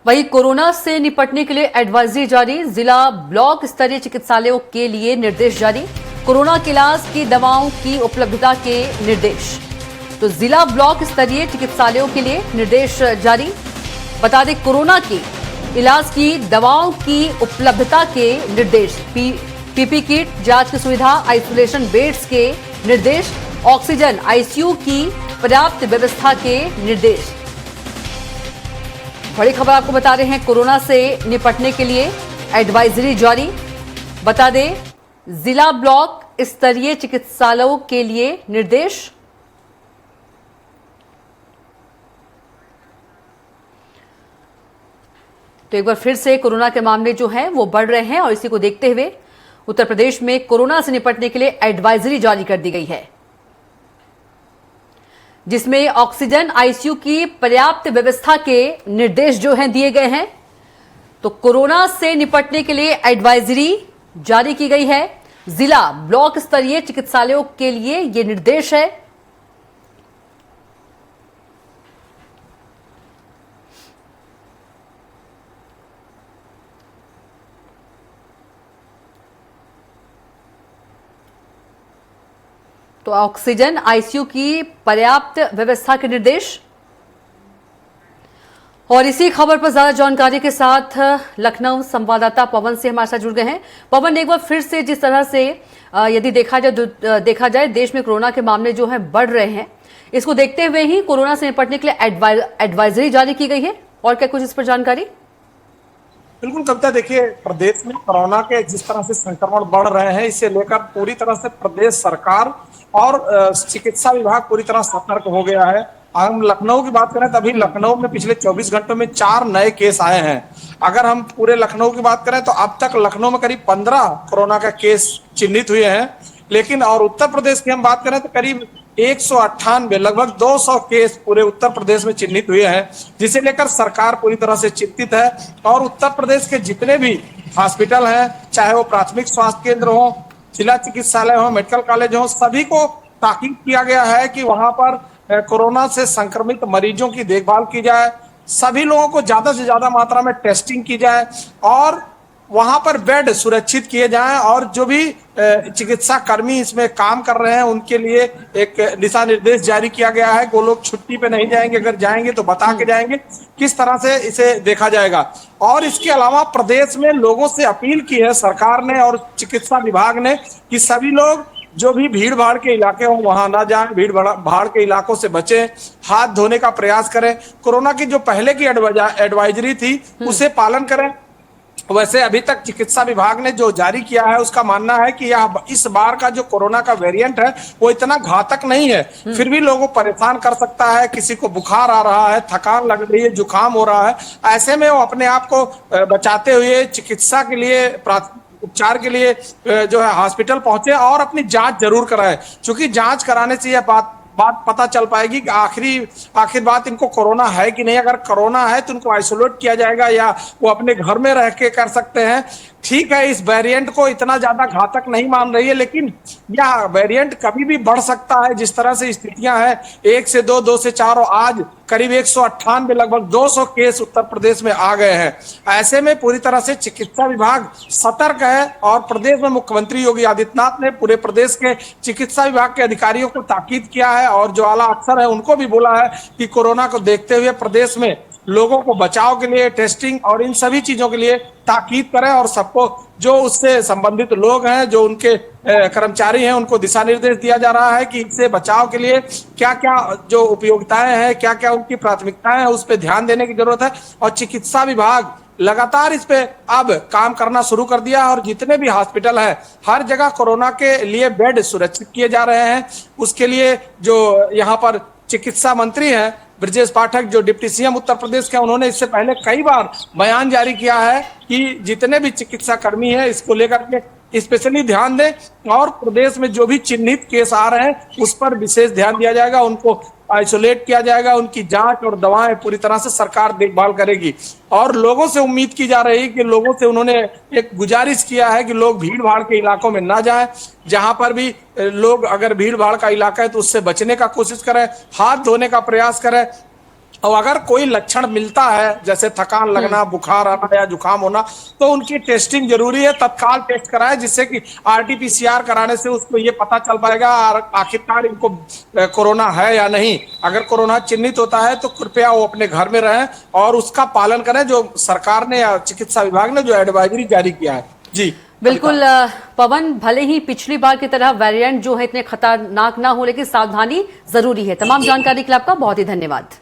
वहीं कोरोना से निपटने के लिए एडवाइजरी जारी, जिला ब्लॉक स्तरीय चिकित्सालयों के लिए निर्देश जारी। कोरोना के इलाज की दवाओं की उपलब्धता के निर्देश। तो जिला ब्लॉक स्तरीय चिकित्सालयों के लिए निर्देश जारी। बता दें, कोरोना के इलाज की दवाओं की उपलब्धता के निर्देश। पीपी किट, जांच की सुविधा, आइसोलेशन बेड्स के निर्देश, ऑक्सीजन, आईसीयू की पर्याप्त व्यवस्था के निर्देश। बड़ी खबर आपको बता रहे हैं, कोरोना से निपटने के लिए एडवाइजरी जारी। बता दें, जिला ब्लॉक स्तरीय चिकित्सालयों के लिए निर्देश। तो एक बार फिर से कोरोना के मामले जो हैं वो बढ़ रहे हैं और इसी को देखते हुए उत्तर प्रदेश में कोरोना से निपटने के लिए एडवाइजरी जारी कर दी गई है, जिसमें ऑक्सीजन, आईसीयू की पर्याप्त व्यवस्था के निर्देश जो हैं दिए गए हैं। तो कोरोना से निपटने के लिए एडवाइजरी जारी की गई है। जिला ब्लॉक स्तरीय चिकित्सालयों के लिए यह निर्देश है। तो ऑक्सीजन, आईसीयू की पर्याप्त व्यवस्था के निर्देश। और इसी खबर पर ज्यादा जानकारी के साथ लखनऊ संवाददाता पवन से हमारे साथ जुड़ गए हैं। पवन, एक बार फिर से जिस तरह से यदि देखा जाए देश में कोरोना के मामले जो हैं बढ़ रहे हैं, इसको देखते हुए ही कोरोना से निपटने के लिए एडवाइजरी जारी की गई है। और क्या कुछ इस पर जानकारी? बिल्कुल कविता, देखिए, प्रदेश में कोरोना के जिस तरह से संक्रमण बढ़ रहे हैं, इसे लेकर पूरी तरह से प्रदेश सरकार और चिकित्सा विभाग पूरी तरह सतर्क हो गया है। हम लखनऊ की बात करें तो अभी लखनऊ में पिछले 24 घंटों में 4 नए केस आए हैं। अगर हम पूरे लखनऊ की बात करें तो अब तक लखनऊ में करीब 15 कोरोना का केस चिन्हित हुए हैं। लेकिन और उत्तर प्रदेश की हम बात करें तो करीब 198, लगभग 200 केस पूरे उत्तर प्रदेश में चिन्हित हुए हैं, जिसे लेकर सरकार पूरी तरह से चिंतित है। और उत्तर प्रदेश के जितने भी हॉस्पिटल हैं, चाहे वो प्राथमिक स्वास्थ्य केंद्र हो, जिला चिकित्सालय हो, मेडिकल कॉलेज हो, सभी को ताकीद किया गया है कि वहां पर कोरोना से संक्रमित मरीजों की देखभाल की जाए, सभी लोगों को ज्यादा से ज्यादा मात्रा में टेस्टिंग की जाए और वहां पर बेड सुरक्षित किए जाएं। और जो भी चिकित्सा कर्मी इसमें काम कर रहे हैं उनके लिए एक दिशा निर्देश जारी किया गया है। वो लोग छुट्टी पे नहीं जाएंगे, अगर जाएंगे तो बता के जाएंगे किस तरह से इसे देखा जाएगा। और इसके अलावा प्रदेश में लोगों से अपील की है सरकार ने और चिकित्सा विभाग ने कि सभी लोग जो भी भीड़ भाड़ के इलाके हों वहां ना जाएं, भीड़ भाड़ के इलाकों से बचें, हाथ धोने का प्रयास करें, कोरोना की जो पहले की एडवाइजरी थी उसे पालन करें। वैसे अभी तक चिकित्सा विभाग ने जो जारी किया है उसका मानना है कि यह इस बार का जो कोरोना का वेरिएंट है वो इतना घातक नहीं है, फिर भी लोगों को परेशान कर सकता है। किसी को बुखार आ रहा है, थकान लग रही है, जुकाम हो रहा है, ऐसे में वो अपने आप को बचाते हुए चिकित्सा के लिए उपचार के लिए जो है हॉस्पिटल पहुंचे और अपनी जांच जरूर कराएं, क्योंकि जांच कराने से यह बात पता चल पाएगी कि आखिर बात इनको कोरोना है कि नहीं। अगर कोरोना है तो उनको आइसोलेट किया जाएगा या वो अपने घर में रह के कर सकते हैं। ठीक है, इस वेरिएंट को इतना ज्यादा घातक नहीं मान रही है, लेकिन यह वेरिएंट कभी भी बढ़ सकता है। जिस तरह से स्थितियां हैं, 1 से 2, 2 से 4 और आज करीब 198, लगभग 200 केस उत्तर प्रदेश में आ गए हैं। ऐसे में पूरी तरह से चिकित्सा विभाग सतर्क है और प्रदेश में मुख्यमंत्री योगी आदित्यनाथ ने पूरे प्रदेश के चिकित्सा विभाग के अधिकारियों को ताकीद किया है और जो आला अफसर है उनको भी बोला है कि कोरोना को देखते हुए प्रदेश में लोगों को बचाव के लिए टेस्टिंग और इन सभी चीजों के लिए ताकीद करें और सबको जो उससे संबंधित लोग हैं, जो उनके कर्मचारी हैं, उनको दिशा निर्देश दिया जा रहा है कि इससे बचाव के लिए क्या क्या जो उपयोगिताएं हैं, क्या क्या उनकी प्राथमिकताएं हैं, उस पर ध्यान देने की जरूरत है। और चिकित्सा विभाग लगातार इस पे अब काम करना शुरू कर दिया और जितने भी हॉस्पिटल है हर जगह कोरोना के लिए बेड सुरक्षित किए जा रहे हैं। उसके लिए जो यहाँ पर चिकित्सा मंत्री हैं ब्रजेश पाठक, जो डिप्टी सीएम उत्तर प्रदेश के, उन्होंने इससे पहले कई बार बयान जारी किया है कि जितने भी चिकित्सा कर्मी हैं इसको लेकर के स्पेशली ध्यान दें और प्रदेश में जो भी चिन्हित केस आ रहे हैं उस पर विशेष ध्यान दिया जाएगा, उनको आइसोलेट किया जाएगा, उनकी जांच और दवाएं पूरी तरह से सरकार देखभाल करेगी। और लोगों से उम्मीद की जा रही है कि लोगों से उन्होंने एक गुजारिश किया है कि लोग भीड़ भाड़ के इलाकों में ना जाएं, जहां पर भी लोग अगर भीड़ भाड़ का इलाका है तो उससे बचने का कोशिश करें, हाथ धोने का प्रयास करें और अगर कोई लक्षण मिलता है जैसे थकान लगना, बुखार आना या जुकाम होना, तो उनकी टेस्टिंग जरूरी है। तत्काल टेस्ट कराएं, जिससे कि आरटीपीसीआर कराने से उसको ये पता चल पाएगा आखिरकार इनको कोरोना है या नहीं। अगर कोरोना चिन्हित होता है तो कृपया वो अपने घर में रहें और उसका पालन करें जो सरकार ने या चिकित्सा विभाग ने जो एडवाइजरी जारी किया है। जी बिल्कुल पवन, भले ही पिछली बार की तरह वेरिएंट जो है इतने खतरनाक ना हो, लेकिन सावधानी जरूरी है। तमाम जानकारी के लिए आपका बहुत ही धन्यवाद।